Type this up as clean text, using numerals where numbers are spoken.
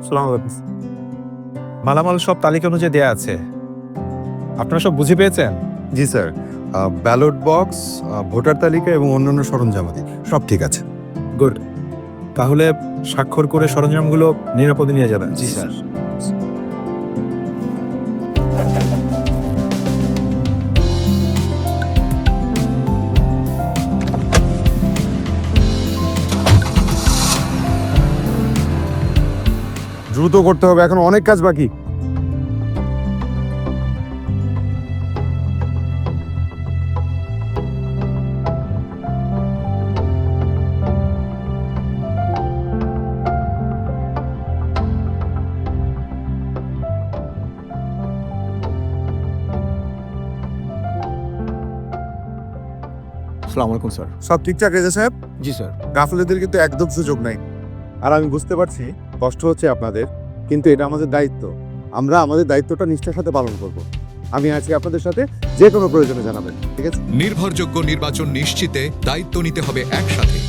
সালাম আলাইকুম। মালামাল সব তালিকা অনুযায়ী দেয়া আছে, আপনারা সব বুঝে পেয়েছেন? জি স্যার, ব্যালট বক্স, ভোটার তালিকা এবং অন্যান্য সরঞ্জামাদি সব ঠিক আছে। গুড, তাহলে স্বাক্ষর করে সরঞ্জামগুলো নিরাপদে নিয়ে যাবেন। জি স্যার। দ্রুত করতে হবে, এখন অনেক কাজ বাকি। আসসালামু আলাইকুম স্যার। সব ঠিকঠাক আছে সাহেব? জি স্যার। গাফলেদের কিন্তু একদম সুযোগ নাই। আর আমি বুঝতে পারছি কষ্ট হচ্ছে আপনাদের, কিন্তু এটা আমাদের দায়িত্ব। আমরা আমাদের দায়িত্বটা নিষ্ঠার সাথে পালন করব। আমি আছি আপনাদের সাথে, যে কোনো প্রয়োজনে জানাবেন, ঠিক আছে? নির্ভরযোগ্য নির্বাচন নিশ্চিতে দায়িত্ব নিতে হবে একসাথে।